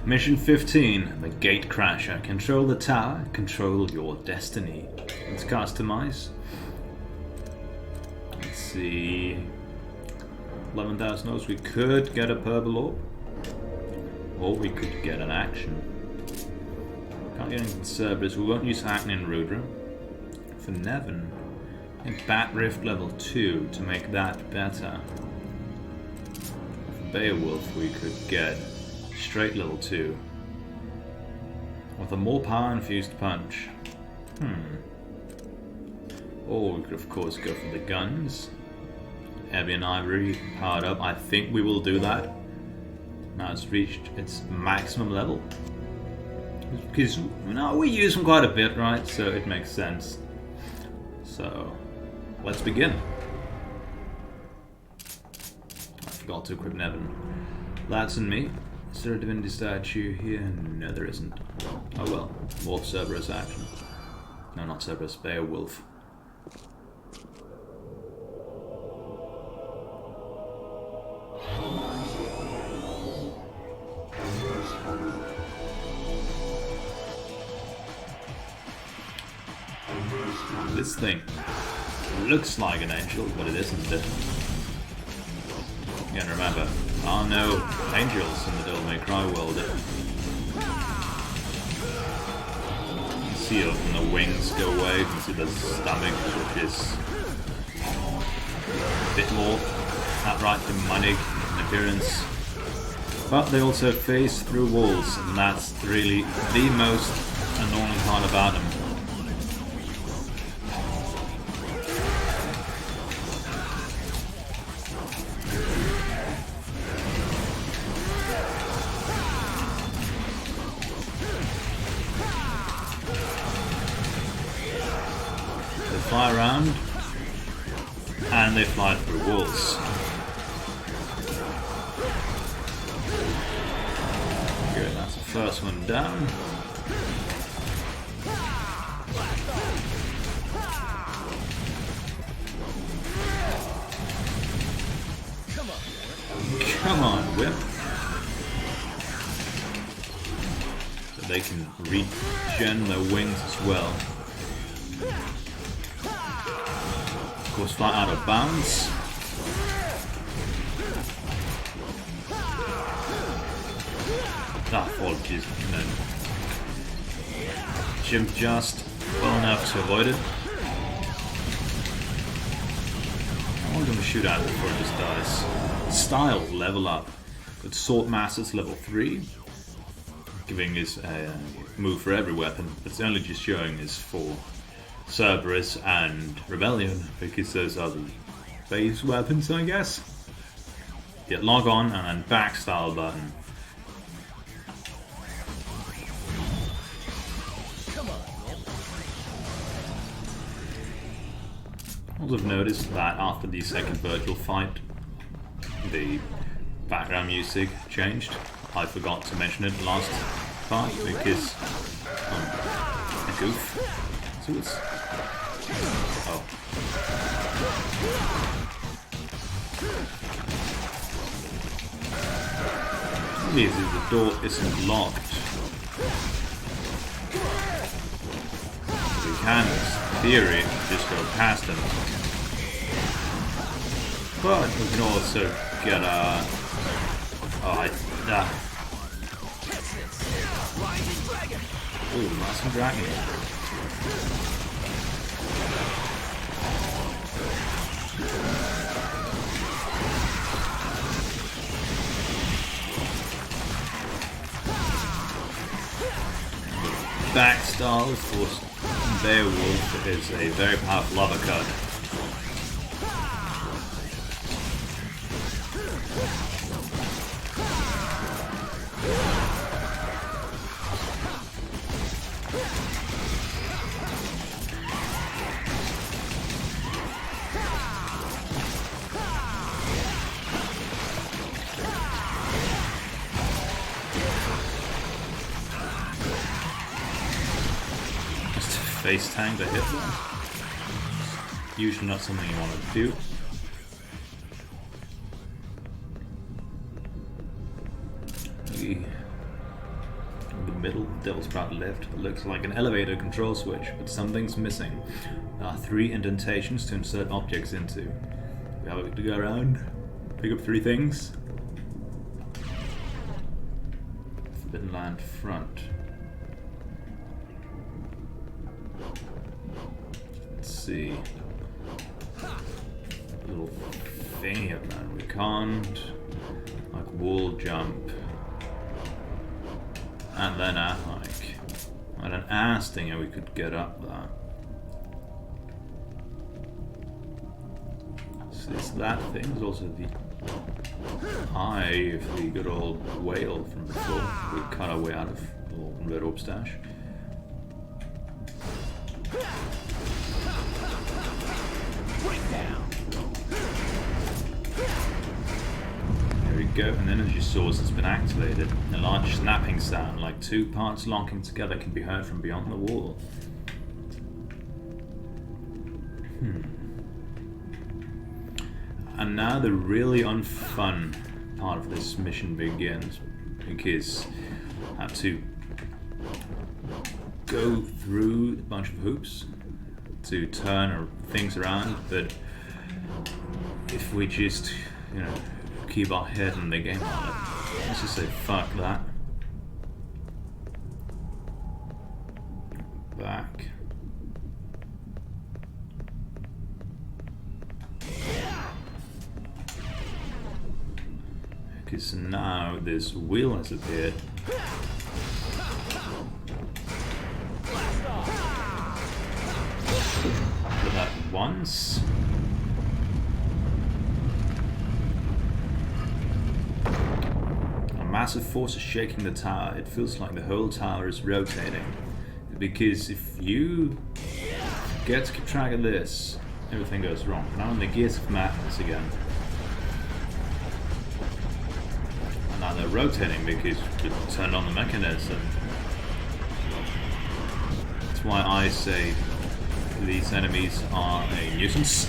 Mission 15, the Gate Crasher. Control the tower, control your destiny. Let's customize. Let's see. 11,000 notes. We could get a purple orb. Or we could get an action. Can't get anything Cerberus. We won't use Hackney and Rudra. For Nevin, I think Bat Rift level 2 to make that better. For Beowulf, we could get straight level 2 with a more power infused punch. Or we could of course go for the guns. Heavy and Ivory powered up. I think we will do that. Now it's reached its maximum level. Because we use them quite a bit, right? So it makes sense. So let's begin. I forgot to equip Nevin. That's in me. Is there a Divinity statue here? No, there isn't. Oh well. More Cerberus action. No, not Cerberus. Beowulf. This thing looks like an angel, but it isn't. Again, remember, there are no angels in the Devil May Cry world. You can see when the wings go away, you can see the stomach, which is a bit more outright demonic in appearance. But they also phase through walls, and that's really the most annoying part about them. Fly around, and they fly through walls. Good, that's the first one down. Come on, Whip. So they can regen their wings as well. Of course, fly out of bounds. Apologies, no. Jim just well enough to avoid it. I'm going to shoot at it before it just dies. Style level up. But Sword Master's level 3. Giving is a move for every weapon. It's only just showing is for Cerberus and Rebellion, because those are the base weapons, I guess. Get log on and then back style button. Also have noticed that after the second virtual fight, the background music changed. I forgot to mention it last part because a goof. So it's oh. Maybe the door isn't locked. We can, in theory, just go past them. But we can also get a... Ooh, Master Dragon. Backstyle for Beowulf is a very powerful uppercut. Face tank to hit one. Usually not something you want to do. see. In the middle, Devil's Sprout left. It looks like an elevator control switch, but something's missing. There are 3 indentations to insert objects into. We have to go around, pick up 3 things. Forbidden Land front. Let's see. A little thing here, man. We can't. Like wall jump. And then like at an ass thing, we could get up there. So it's that thing. There's also the eye of the good old whale from before. We cut our way out of the little red orb stash. Go, an energy source has been activated. A large snapping sound, like 2 parts locking together, can be heard from beyond the wall. And now the really unfun part of this mission begins, because I have to go through a bunch of hoops to turn things around, but if we just, keep our head in the game on it. Let's just say fuck that. Back. Because now this wheel has appeared. Do that once. Massive force is shaking the tower. It feels like the whole tower is rotating. Because if you get to keep track of this, everything goes wrong. Now in the gears of madness again. And now they're rotating because you turned on the mechanism. That's why I say these enemies are a nuisance.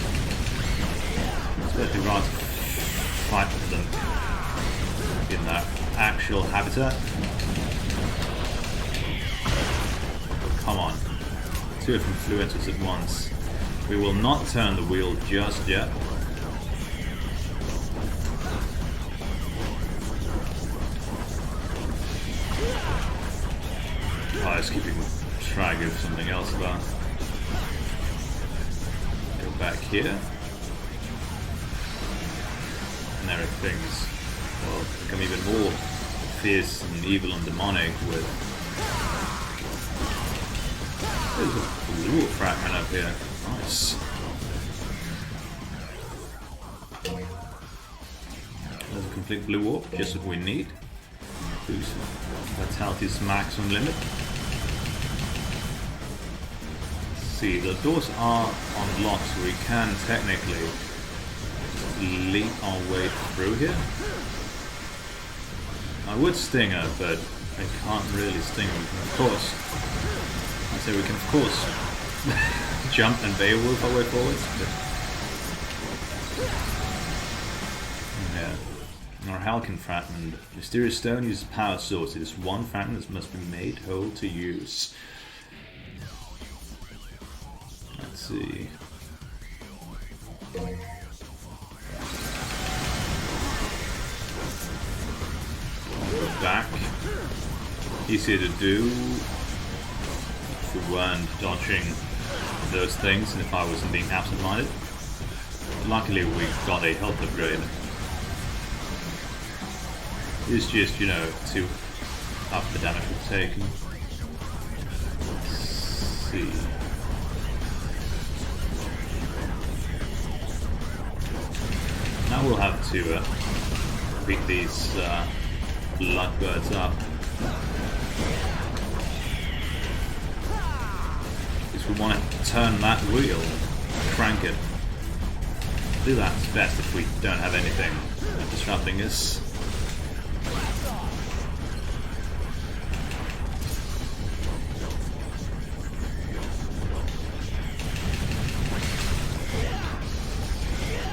Especially rather fight with them in that actual habitat. Come on. 2 different fluids at once. We will not turn the wheel just yet. I was keeping track of something else there. Go back here. And everything's, well, become even more fierce and evil and demonic with... There's a blue fragment up here. Nice. There's a complete blue warp, just what we need. Whose vitality's max on limit. See, the doors are unlocked, so we can technically leap our way through here. I would sting her, but I can't really sting her. We can, of course, I say we can of course jump and Beowulf our way forwards. But yeah, our Halcyon fragment. Mysterious stone uses power source. It is one fragment that must be made whole to use. Let's see. Back. Easier to do if we weren't dodging those things and if I wasn't being absent-minded. Luckily we got a health upgrade. It's just, you know, to up the damage we've taken. Let's see. Now we'll have to beat these bloodbirds up. Because we want to turn that wheel, crank it. Do that best if we don't have anything disrupting us.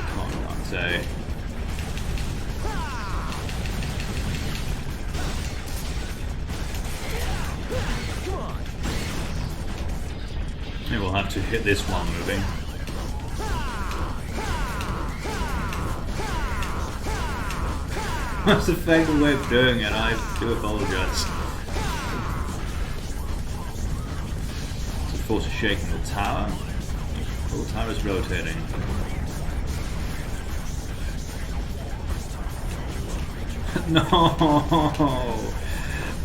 Come on, Dante. have to hit this while moving. That's a effective way of doing it, I do apologize. So force is shaking the tower. The tower is rotating. No!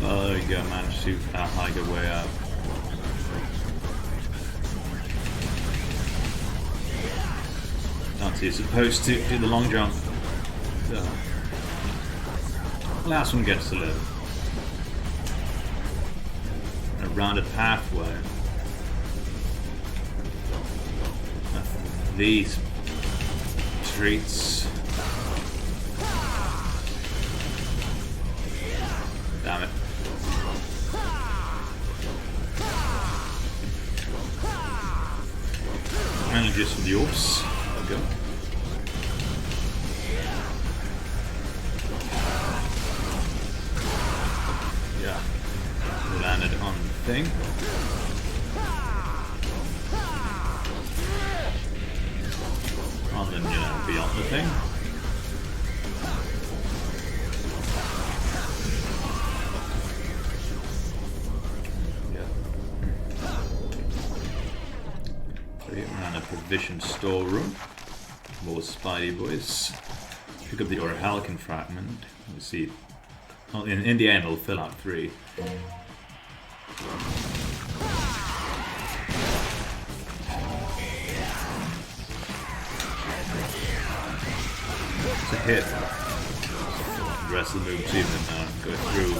Oh, there we go, managed to hike a way out. You're supposed to do the long jump. So, last one gets to live. A rounded pathway. These treats. Damn it. Mainly just for the orbs. There we go. Yeah. Landed on the thing. And then, beyond the thing. And a provision storeroom. More Spidey boys. Pick up the Orhalcan fragment. Let's see. Well, in the end, it'll fill out 3. It's a hit. The rest of the move too, then go through.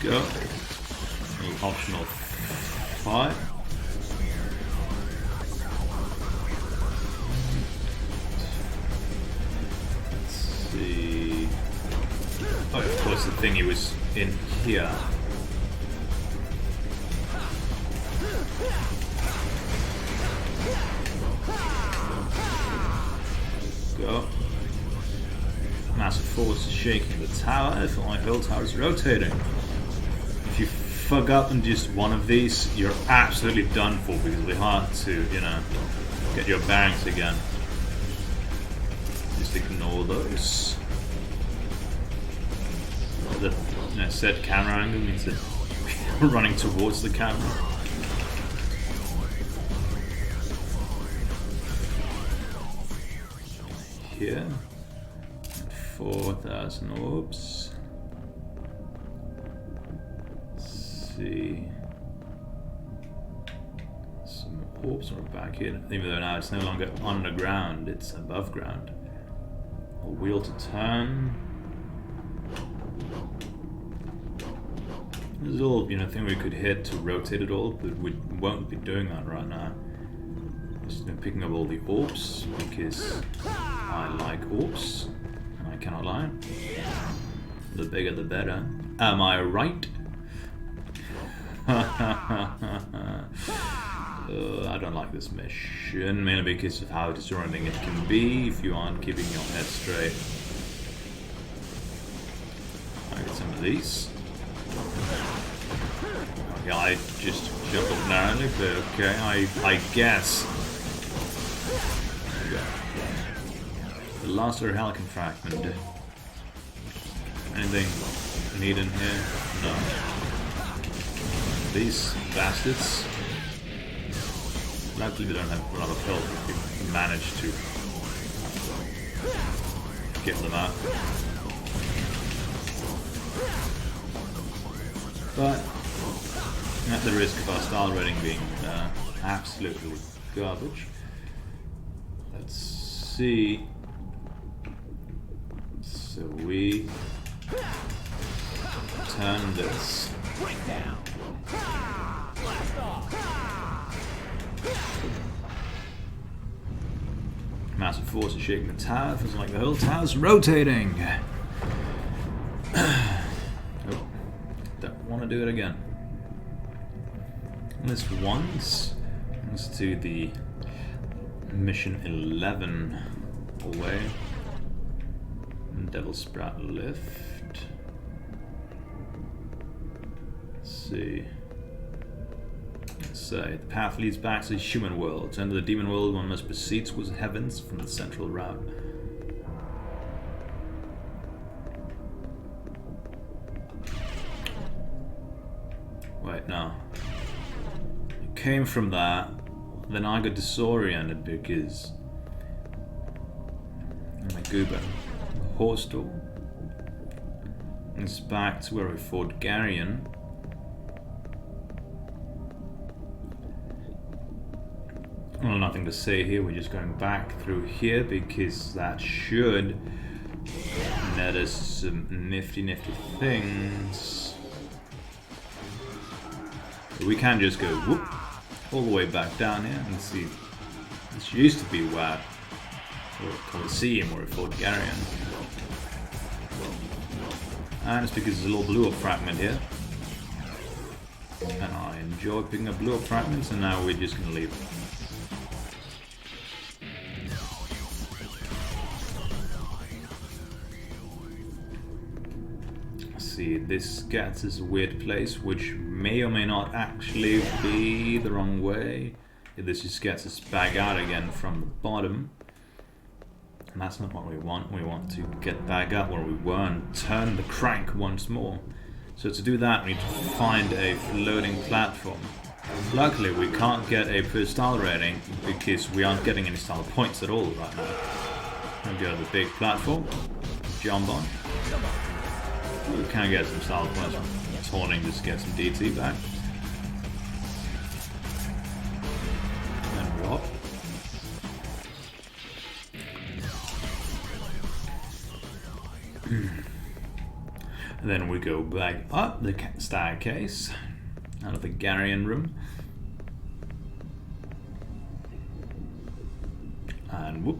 Go. Optional 5. Let's see. Oh, of course, the thingy was in here. Go. Massive force is shaking the tower. If my whole tower is rotating. If you fuck up in just one of these, you're absolutely done for because it'll be hard to, get your bearings again. Just ignore those. The set camera angle means that we're running towards the camera. Here. 4,000 orbs. See, some orbs are back here, even though now it's no longer underground, it's above ground. A wheel to turn. This is all, thing we could hit to rotate it all, but we won't be doing that right now. Just picking up all the orbs, because I like orbs, and I cannot lie. The bigger the better. Am I right? I don't like this mission, mainly because of how disorienting it can be if you aren't keeping your head straight. I get some of these. Okay, I just jumped up narrowly, but okay, I guess. There we go. The last Orhalcan fragment. Anything need in here? No. These bastards. Luckily, they don't have a lot of health if we manage to get them out. But at the risk of our style rating being absolutely garbage, let's see. So we turn this. Massive force is shaking the tower. Feels like the whole tower's rotating. Oh, don't want to do it again. This once. Let's do the mission 11 away. Devil Sprout lift. Let's see. Let's say the path leads back to the human world. To enter the demon world, one must proceed towards the heavens from the central route. Wait, no. It came from that, then I got disoriented because my goober horse door. It's back to where we fought Garion. Well, nothing to say here, we're just going back through here because that should net us some nifty things. But we can just go whoop all the way back down here and see. This used to be where Colosseum where we fought Garion. And it's because there's a little blue up fragment here. And I enjoy picking up blue up fragments, and now we're just gonna leave. See, this gets us a weird place, which may or may not actually be the wrong way. This just gets us back out again from the bottom. And that's not what we want. We want to get back up where we were and turn the crank once more. So to do that, we need to find a floating platform. Luckily, we can't get a per style rating because we aren't getting any style points at all right now. We'll go to the big platform, jump on. We can get some style points from taunting just to get some DT back. And then drop. And then we go back up the staircase out of the Garion room. And whoop.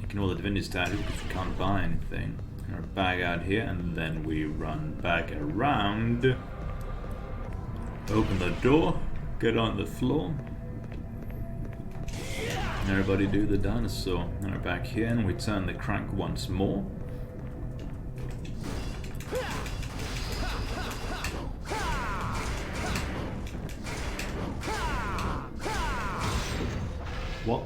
Ignore the divinity statue because we can't buy anything. We're back out here, and then we run back around. Open the door, get on the floor. Everybody do the dinosaur. And we're back here, and we turn the crank once more. What?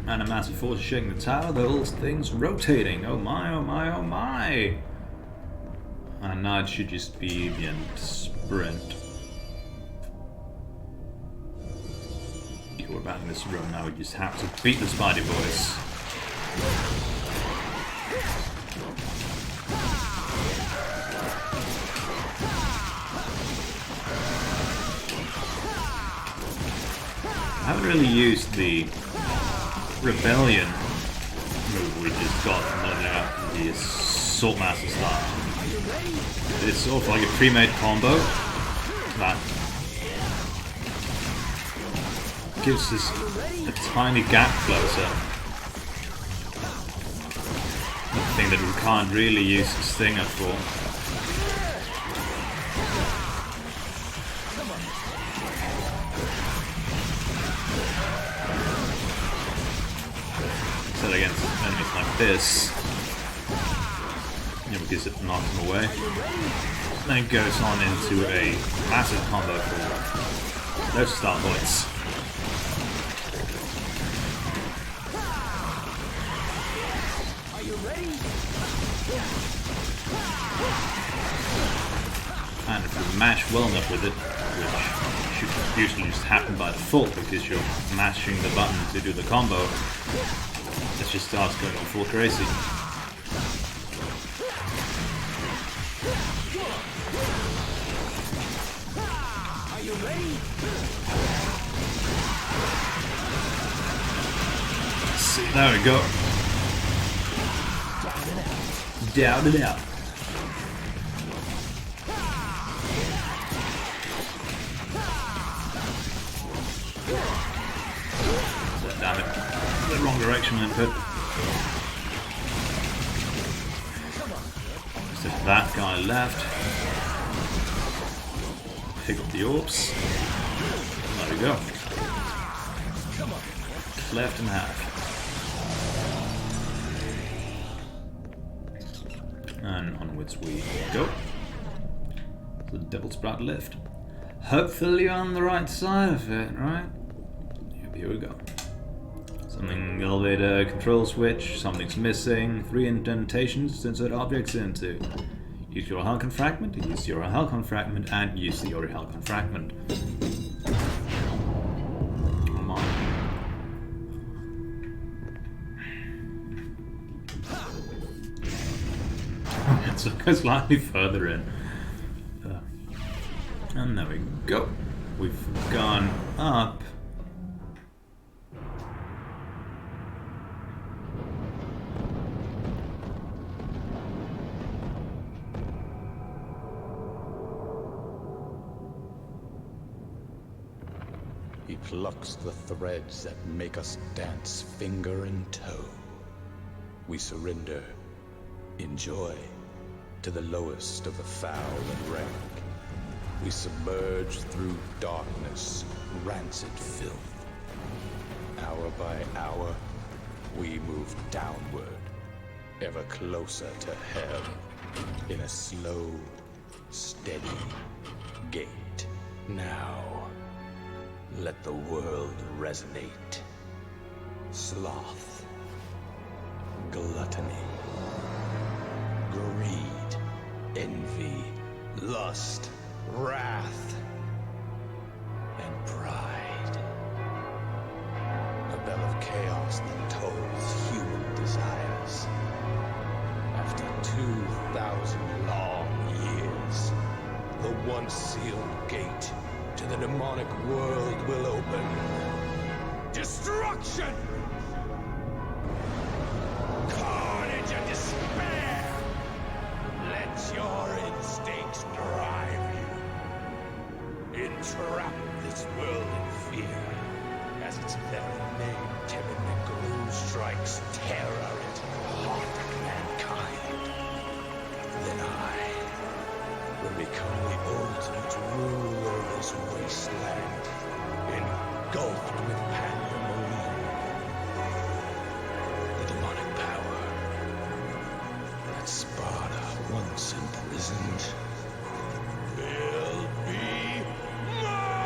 And a massive force is shaking the tower, the whole thing's rotating. Oh my, oh my, oh my! And now it should just be the end sprint. Okay, we're back in this room now, we just have to beat the Spidey boys. I haven't really used the Rebellion move we just got from leveling up the Assault Master start. It's sort of like a pre-made combo that gives us a tiny gap closer. The thing that we can't really use Stinger for. Against enemies like this, because it knocks them away. Then it goes on into a massive combo for those star points. Are you ready? And if you mash well enough with it, which should usually just happen by default because you're mashing the button to do the combo, it just starts going on full crazy. Are you ready? See, there we go. Down and out. damn it. The wrong direction input. So that guy left. Pick up the orbs. There we go. Left in half. And onwards we go. The double sprout lift. Hopefully you're on the right side of it, right? Yep, here we go. Something elevator control switch, something's missing, 3 indentations to insert objects into. Use your Halcon fragment, use your Halcon fragment, and use your Halcon fragment. Come on. So it goes slightly further in. And there we go. We've gone up. He plucks the threads that make us dance finger and toe. We surrender, enjoy, to the lowest of the foul and rank. We submerge through darkness, rancid filth. Hour by hour, we move downward, ever closer to hell, in a slow, steady gait. Now, let the world resonate. Sloth, gluttony, greed, envy, lust, wrath, and pride. A bell of chaos that tolls human desires. After 2,000 long years, the once sealed gate to the demonic world will open. Destruction! Carnage and despair! Let your instincts drive you. Entrap this world in fear, as its very name, timid gloom strikes terror into the heart of mankind. Then I will become the ultimate ruler of this wasteland, engulfed with pandemonium. The demonic power that Sparta once imprisoned will be mine!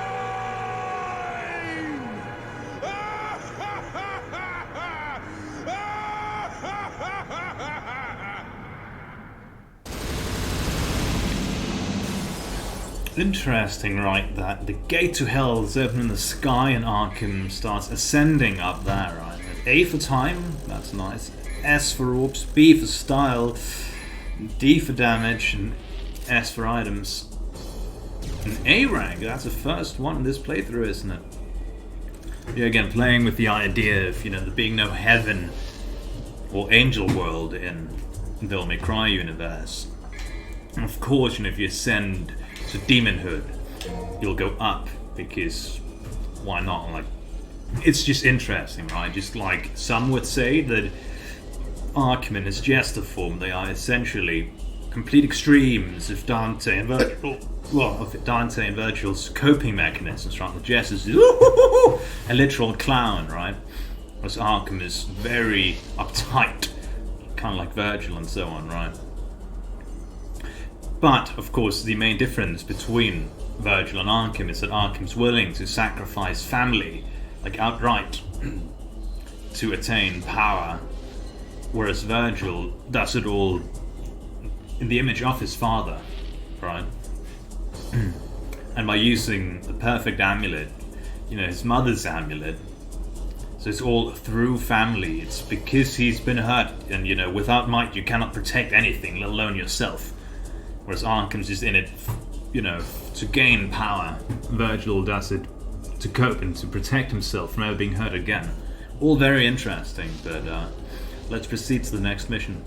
Interesting, right, that the gate to hell is open in the sky and Arkham starts ascending up there, right? A for time, that's nice. S for orbs, B for style, D for damage, and S for items. An A rank, that's the first one in this playthrough, isn't it? Yeah, again, playing with the idea of, there being no heaven or angel world in the Devil May Cry universe. And of course, if you ascend to demonhood, you'll go up, because why not? Like, it's just interesting, right? Just like some would say that Arkham and his Jester form, they are essentially complete extremes of Dante and Virgil. Well, of Dante and Virgil's coping mechanisms, right? The Jester's a literal clown, right? Whereas Arkham is very uptight, kind of like Virgil and so on, right? But, of course, the main difference between Virgil and Arkham is that Arkham's willing to sacrifice family, like outright, to attain power, whereas Virgil does it all in the image of his father, right? And by using the perfect amulet, his mother's amulet, so it's all through family. It's because he's been hurt, and without might you cannot protect anything, let alone yourself. Whereas Arkham's just in it, to gain power. Virgil does it to cope and to protect himself from ever being hurt again. All very interesting, but let's proceed to the next mission.